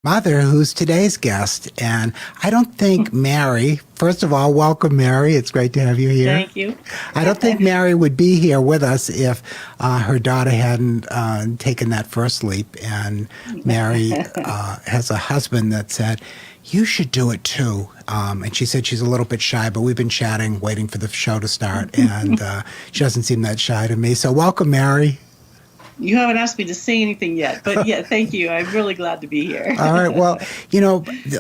mother, who's today's guest. And I don't think Mary, first of all, welcome, Mary. It's great to have you here. Thank you. I don't think Mary would be here with us if her daughter hadn't taken that first leap. And Mary has a husband that said, you should do it too. And she said she's a little bit shy, but we've been chatting, waiting for the show to start. And she doesn't seem that shy to me. So welcome, Mary. You haven't asked me to say anything yet, but yeah, thank you. I'm really glad to be here. All right. Well,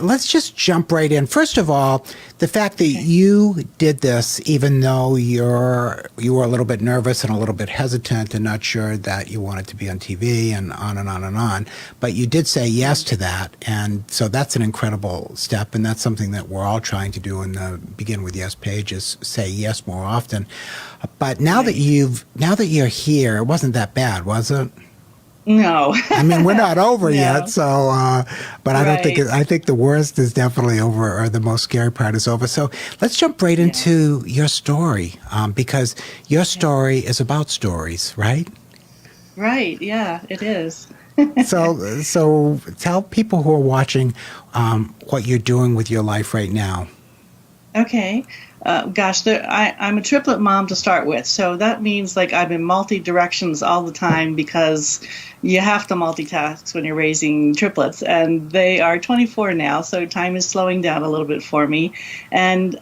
let's just jump right in. First of all, the fact that you did this, even though you were a little bit nervous and a little bit hesitant and not sure that you wanted to be on TV and on and on and on, but you did say yes to that. And so that's an incredible step. And that's something that we're all trying to do in the Begin With Yes page, is say yes more often. But now that you're here, it wasn't that bad, was it? No. I mean, we're not over No. yet, so, but I don't think, Right. I think the worst is definitely over, or the most scary part is over. So let's jump right into your story, because your story is about stories, right? Right. Yeah, it is. So tell people who are watching what you're doing with your life right now. Okay. I'm a triplet mom to start with. So that means like I'm in multi directions all the time because you have to multitask when you're raising triplets. And they are 24 now, so time is slowing down a little bit for me. And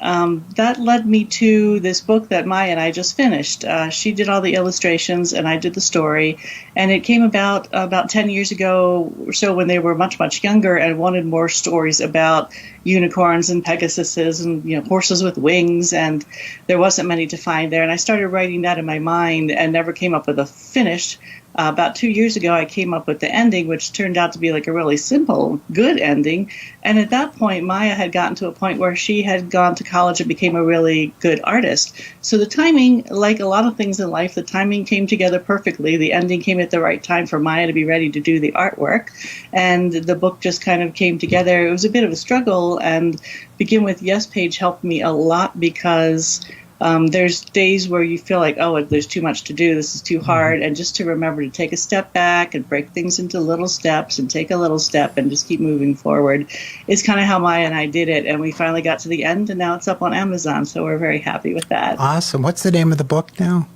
that led me to this book that Maya and I just finished. She did all the illustrations and I did the story. And it came about 10 years ago or so, when they were much, much younger and wanted more stories about unicorns and pegasuses and horses with wings, and there wasn't many to find there. And I started writing that in my mind and never came up with a finish. About 2 years ago, I came up with the ending, which turned out to be like a really simple, good ending. And at that point, Maya had gotten to a point where she had gone to college and became a really good artist. So the timing, like a lot of things in life, the timing came together perfectly. The ending came at the right time for Maya to be ready to do the artwork. And the book just kind of came together. It was a bit of a struggle, and Begin With Yes page helped me a lot because there's days where you feel like, oh, there's too much to do, this is too hard, and just to remember to take a step back and break things into little steps and take a little step and just keep moving forward is kind of how Maya and I did it. And we finally got to the end, and now it's up on Amazon, so we're very happy with that. Awesome. What's the name of the book now?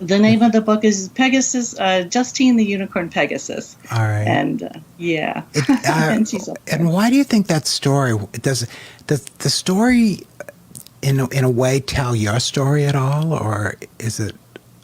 The name of the book is Pegasus, Justine the Unicorn Pegasus. All right. And yeah. And she's up there. And why do you think that story, does the story in a way tell your story at all, or is it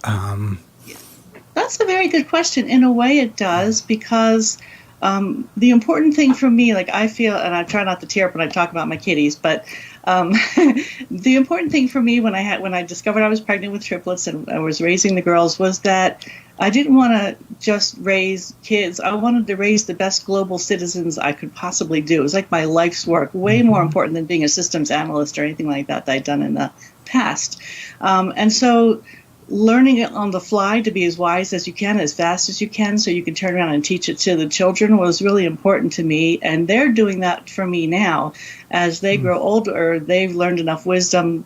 That's a very good question. In a way it does, because the important thing for me, like I feel, and I try not to tear up when I talk about my kitties, but the important thing for me when I discovered I was pregnant with triplets and I was raising the girls was that I didn't want to just raise kids. I wanted to raise the best global citizens I could possibly do. It was like my life's work, way more important than being a systems analyst or anything like that I'd done in the past. And so learning it on the fly to be as wise as you can, as fast as you can, so you can turn around and teach it to the children was really important to me. And they're doing that for me now. As they grow older, they've learned enough wisdom.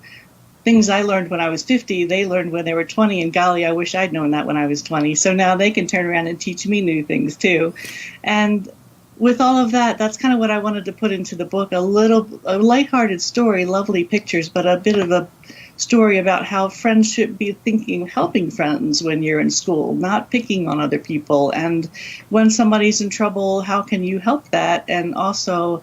Things I learned when I was 50, they learned when they were 20, and golly, I wish I'd known that when I was 20. So now they can turn around and teach me new things too. And with all of that, that's kind of what I wanted to put into the book, a lighthearted story, lovely pictures, but a bit of a story about how friends should be thinking, helping friends when you're in school, not picking on other people. And when somebody's in trouble, how can you help that? And also,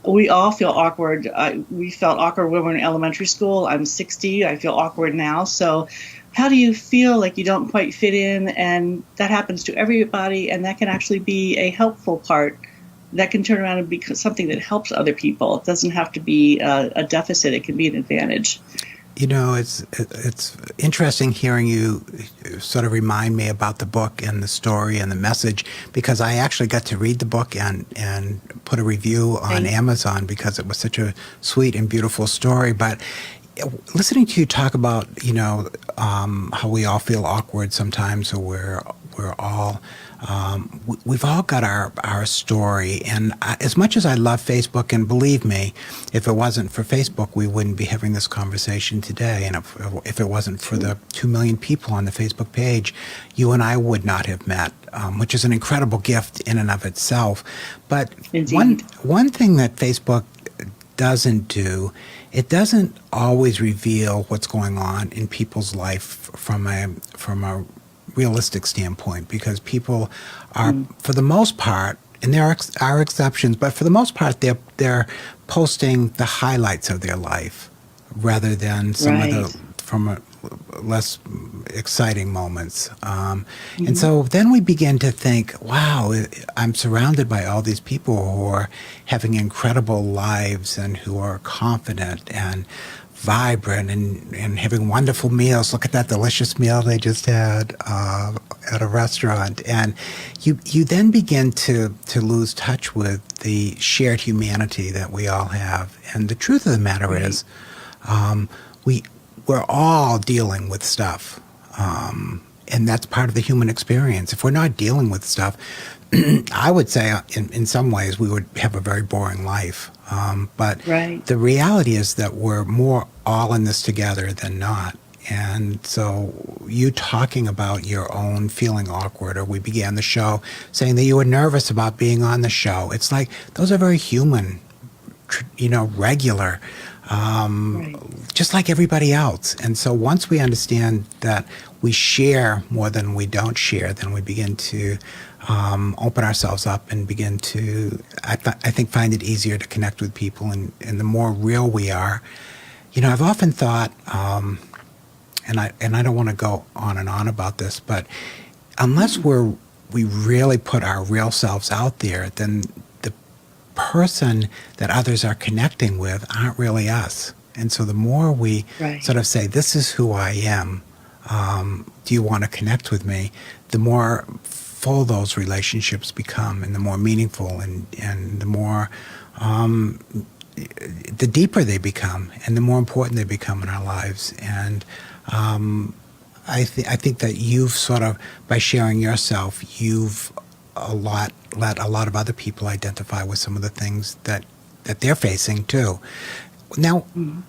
we all feel awkward. We felt awkward when we were in elementary school. I'm 60. I feel awkward now. So how do you feel like you don't quite fit in? And that happens to everybody. And that can actually be a helpful part that can turn around and be something that helps other people. It doesn't have to be a deficit. It can be an advantage. It's interesting hearing you sort of remind me about the book and the story and the message, because I actually got to read the book and put a review on Amazon because it was such a sweet and beautiful story. But listening to you talk about, how we all feel awkward sometimes, or we're all we've all got our story. And as much as I love Facebook, and believe me, if it wasn't for Facebook, we wouldn't be having this conversation today. And if it wasn't for the 2 million people on the Facebook page, you and I would not have met, which is an incredible gift in and of itself. But one thing that Facebook doesn't do, it doesn't always reveal what's going on in people's life from a realistic standpoint, because people are, for the most part, and there are exceptions, but for the most part, they're posting the highlights of their life rather than some of the less exciting moments. And so then we begin to think, wow, I'm surrounded by all these people who are having incredible lives and who are confident and vibrant and having wonderful meals. Look at that delicious meal they just had at a restaurant. And you then begin to lose touch with the shared humanity that we all have. And the truth of the matter is, we're all dealing with stuff. And that's part of the human experience. If we're not dealing with stuff, I would say in some ways we would have a very boring life. But the reality is that we're more all in this together than not. And so you talking about your own feeling awkward, or we began the show saying that you were nervous about being on the show. It's like, those are very human, regular, just like everybody else. And so once we understand that we share more than we don't share, then we begin to open ourselves up and begin to, I think, find it easier to connect with people. And the more real we are, I've often thought, and I don't want to go on and on about this, but unless we really put our real selves out there, then the person that others are connecting with aren't really us. And so the more we sort of say, this is who I am, do you want to connect with me, the more full those relationships become, and the more meaningful, and the more the deeper they become, and the more important they become in our lives. And I think that you've sort of, by sharing yourself, you've let a lot of other people identify with some of the things that they're facing too. Now,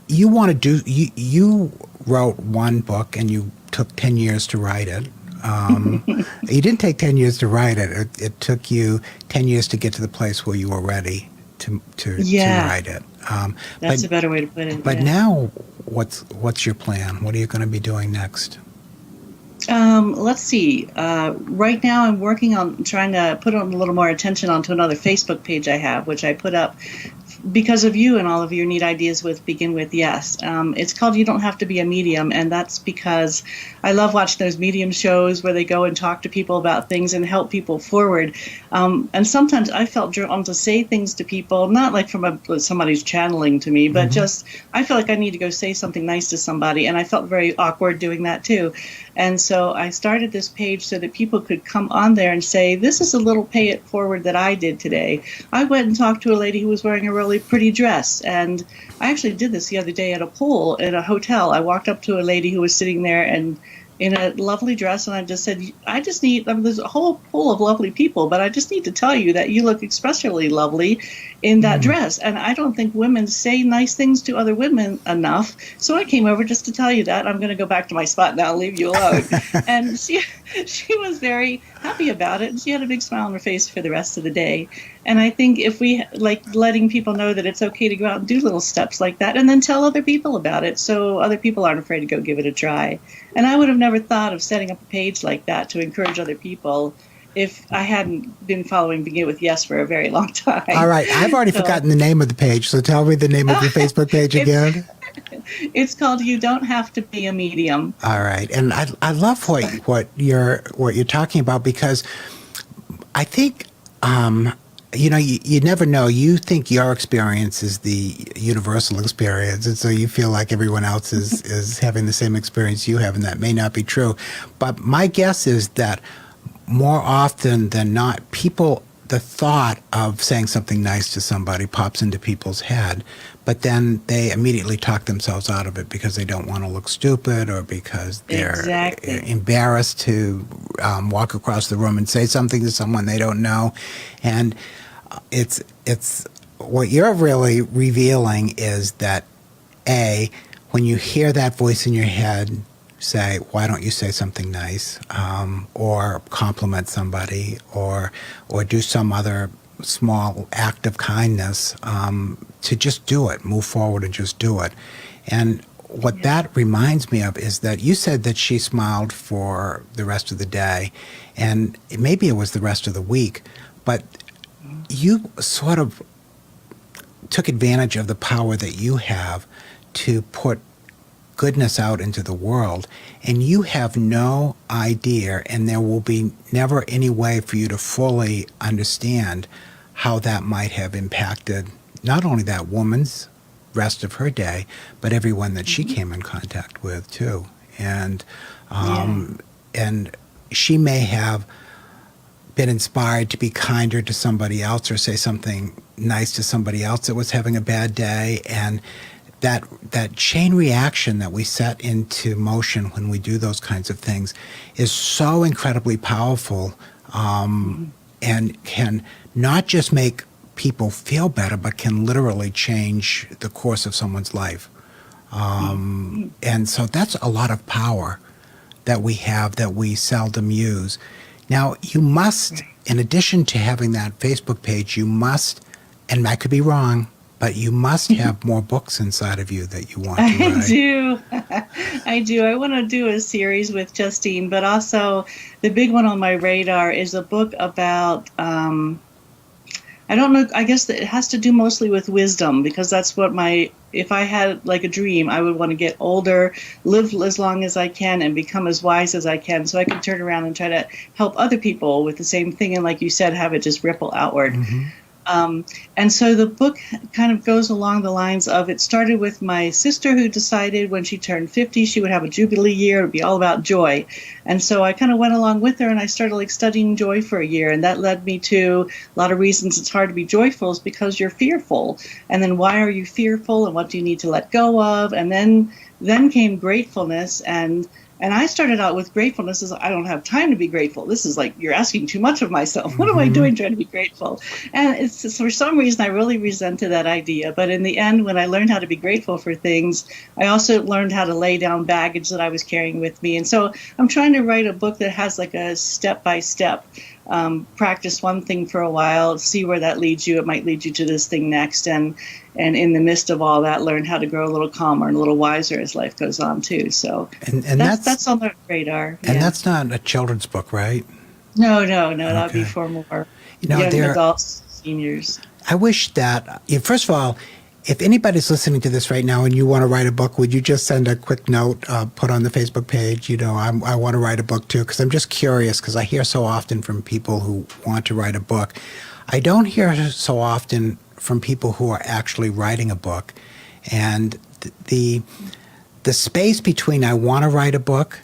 you want to do, you wrote one book and you took 10 years to write it. You didn't take 10 years to write it. It took you 10 years to get to the place where you were ready to write it. That's a better way to put it. But now, what's your plan? What are you going to be doing next? Let's see. Right now I'm working on trying to put a little more attention onto another Facebook page I have, which I put up because of you and all of your neat ideas with Begin With Yes. It's called You Don't Have to Be a Medium, and that's because I love watching those medium shows where they go and talk to people about things and help people forward. And sometimes I felt drawn to say things to people, not like from somebody's channeling to me, but just I feel like I need to go say something nice to somebody, and I felt very awkward doing that too. And so I started this page so that people could come on there and say, this is a little pay it forward that I did today. I went and talked to a lady who was wearing a really pretty dress. And I actually did this the other day at a pool in a hotel. I walked up to a lady who was sitting there and in a lovely dress, and I just said, there's a whole pool of lovely people, but I just need to tell you that you look especially lovely in that dress. And I don't think women say nice things to other women enough. So I came over just to tell you that. I'm going to go back to my spot now and leave you alone. And she was very happy about it, and she had a big smile on her face for the rest of the day. And I think if we letting people know that it's okay to go out and do little steps like that, and then tell other people about it so other people aren't afraid to go give it a try. And I would have never thought of setting up a page like that to encourage other people if I hadn't been following Begin With Yes for a very long time. All right. I've already forgotten the name of the page, so tell me the name of your Facebook page again. It's called You Don't Have to Be a Medium. All right. And I love what you're talking about, because I think you never know. You think your experience is the universal experience, and so you feel like everyone else is having the same experience you have, and that may not be true. But my guess is that more often than not, the thought of saying something nice to somebody pops into people's head, but then they immediately talk themselves out of it because they don't want to look stupid or because they're Exactly. embarrassed to walk across the room and say something to someone they don't know. And it's what you're really revealing is that, A, when you hear that voice in your head say, why don't you say something nice, or compliment somebody, or do some other small act of kindness, to just do it, move forward and just do it. And what that reminds me of is that you said that she smiled for the rest of the day, and maybe it was the rest of the week, but you sort of took advantage of the power that you have to put goodness out into the world, and you have no idea, and there will be never any way for you to fully understand how that might have impacted not only that woman's rest of her day, but everyone that she came in contact with too. And and she may have been inspired to be kinder to somebody else or say something nice to somebody else that was having a bad day. And that chain reaction that we set into motion when we do those kinds of things is so incredibly powerful, and can not just make people feel better, but can literally change the course of someone's life. And so that's a lot of power that we have that we seldom use. Now, you must, in addition to having that Facebook page, you must, and I could be wrong, but you must have more books inside of you that you want to write. I do. I do. I want to do a series with Justine, but also the big one on my radar is a book about, I don't know, I guess that it has to do mostly with wisdom, because that's what if I had like a dream, I would want to get older, live as long as I can, and become as wise as I can, so I can turn around and try to help other people with the same thing, and like you said, have it just ripple outward. And so the book kind of goes along the lines of, it started with my sister who decided when she turned 50 she would have a jubilee year. It would be all about joy. And so I kind of went along with her, and I started like studying joy for a year, and that led me to a lot of reasons it's hard to be joyful is because you're fearful. And then why are you fearful, and what do you need to let go of? And then came gratefulness, and I started out with gratefulness as, I don't have time to be grateful. This is like, you're asking too much of myself. What am I doing trying to be grateful? And it's just, for some reason, I really resented that idea. But in the end, when I learned how to be grateful for things, I also learned how to lay down baggage that I was carrying with me. And so I'm trying to write a book that has like a step-by-step. Practice one thing for a while, see where that leads you. It might lead you to this thing next. And in the midst of all that, learn how to grow a little calmer and a little wiser as life goes on too. So and that's on the radar. And that's not a children's book, right? No, that would be for more young adults, seniors. I wish that, first of all, if anybody's listening to this right now and you want to write a book, would you just send a quick note, put on the Facebook page, I want to write a book too, because I'm just curious, because I hear so often from people who want to write a book. I don't hear so often from people who are actually writing a book. And the space between I want to write a book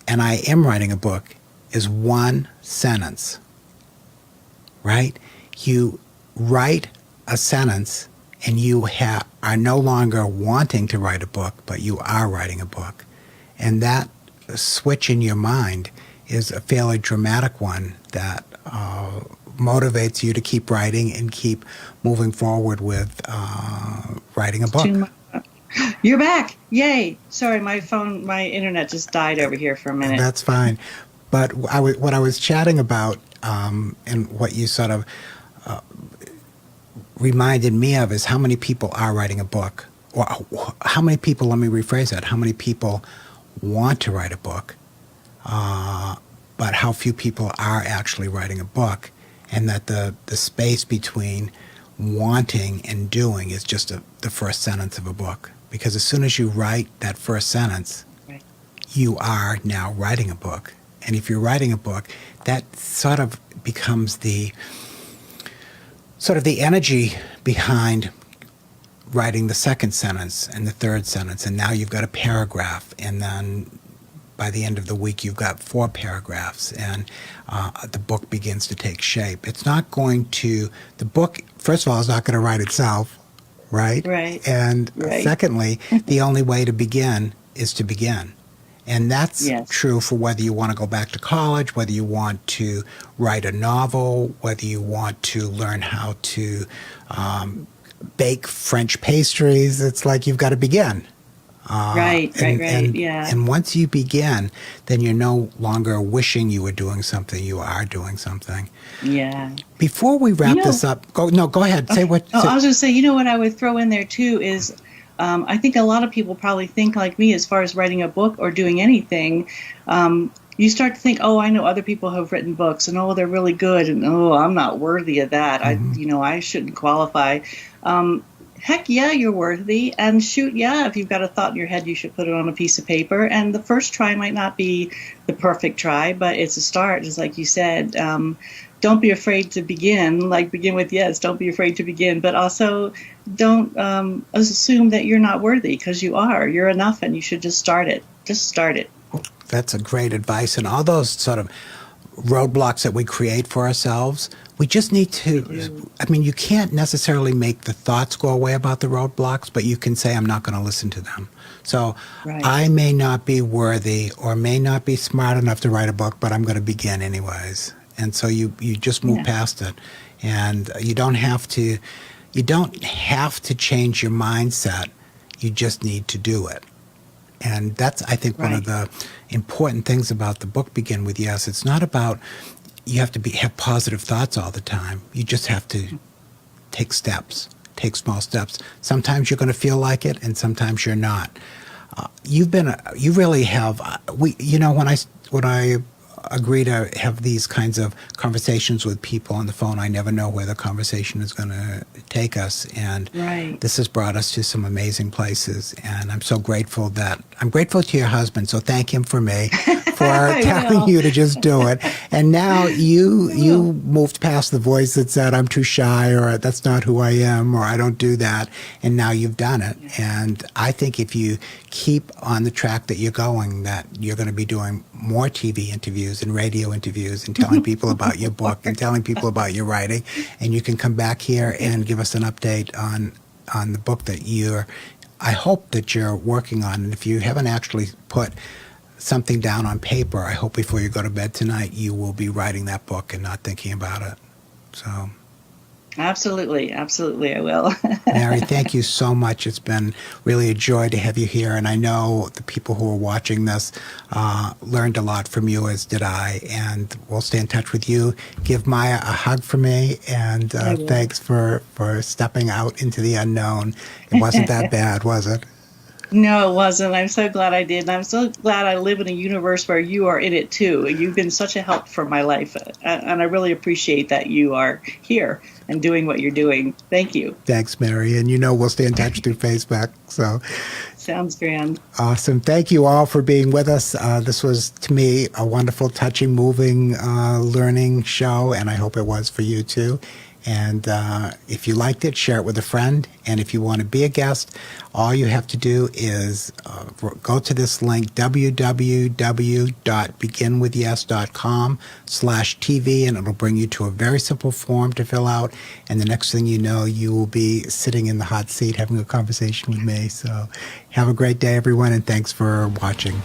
and I am writing a book is one sentence, right? You write a sentence and you are no longer wanting to write a book, but you are writing a book. And that switch in your mind is a fairly dramatic one that motivates you to keep writing and keep moving forward with writing a book. You're back. Yay. Sorry, my internet just died over here for a minute. That's fine. But what I was chatting about, and what you sort of reminded me of, is how many people are writing a book, or how many people, let me rephrase that, how many people want to write a book, but how few people are actually writing a book, and that the space between wanting and doing is just the first sentence of a book. Because as soon as you write that first sentence, you are now writing a book. And if you're writing a book, that sort of becomes the energy behind writing the second sentence and the third sentence. And now you've got a paragraph, and then by the end of the week you've got 4 paragraphs, and the book begins to take shape. It's not going to, the book, first of all, is not going to write itself, right? Right. And Right. secondly, the only way to begin is to begin. And that's Yes. true for whether you want to go back to college, whether you want to write a novel, whether you want to learn how to bake French pastries. It's like you've got to begin. Right. Right. And, Right. and, Yeah. and once you begin, then you're no longer wishing you were doing something. You are doing something. Yeah. Before we You wrap know, this up, go ahead. Say okay. what. Oh, Say, I was going to say, you know what I would throw in there too is I think a lot of people probably think like me as far as writing a book or doing anything. You start to think, oh, I know other people have written books, and oh, they're really good, and oh, I'm not worthy of that. I shouldn't qualify. Heck yeah, you're worthy, and shoot, yeah, if you've got a thought in your head, you should put it on a piece of paper. And the first try might not be the perfect try, but it's a start, just like you said. Don't be afraid to begin. Like begin with yes. Don't be afraid to begin, but also don't assume that you're not worthy, because you are. You're enough, and you should just start it. Just start it. that's a great advice. And all those sort of roadblocks that we create for ourselves, we just need to. I mean, you can't necessarily make the thoughts go away about the roadblocks, but you can say, I'm not going to listen to them. So Right. I may not be worthy or may not be smart enough to write a book, but I'm going to begin anyways. And so you just move Yeah. past it, and you don't have to change your mindset. You just need to do it. And that's, I think, one of Right. the important things about the book Begin With Yes. It's not about you have to have positive thoughts all the time. You just have to take steps, take small steps. Sometimes you're going to feel like it, and sometimes you're not. You really have. When I agree to have these kinds of conversations with people on the phone, I never know where the conversation is going to take us. And Right. this has brought us to some amazing places. And I'm so grateful I'm grateful to your husband. So thank him for me for I telling will. you to just do it. And now you moved past the voice that said, I'm too shy, or that's not who I am, or I don't do that. And now you've done it. And I think if you keep on the track that you're going, that you're going to be doing more TV interviews and radio interviews and telling people about your book and telling people about your writing. And you can come back here and give us an update on the book that I hope that you're working on. And if you haven't actually put something down on paper, I hope before you go to bed tonight, you will be writing that book and not thinking about it. So, Absolutely. Absolutely, I will. Mary, thank you so much. It's been really a joy to have you here. And I know the people who are watching this learned a lot from you, as did I. And we'll stay in touch with you. Give Maya a hug for me. And I will. thanks for stepping out into the unknown. It wasn't that bad, was it? No, it wasn't. I'm so glad I did. And I'm so glad I live in a universe where you are in it too. You've been such a help for my life. And I really appreciate that you are here and doing what you're doing. Thank you. Thanks, Mary. And we'll stay in touch through Facebook. So Sounds grand. awesome. Thank you all for being with us. This was, to me, a wonderful, touching, moving, learning show, and I hope it was for you too. And if you liked it, share it with a friend. And if you want to be a guest, all you have to do is go to this link, www.beginwithyes.com/TV, and it'll bring you to a very simple form to fill out. And the next thing you know, you will be sitting in the hot seat having a conversation with me. So have a great day, everyone, and thanks for watching.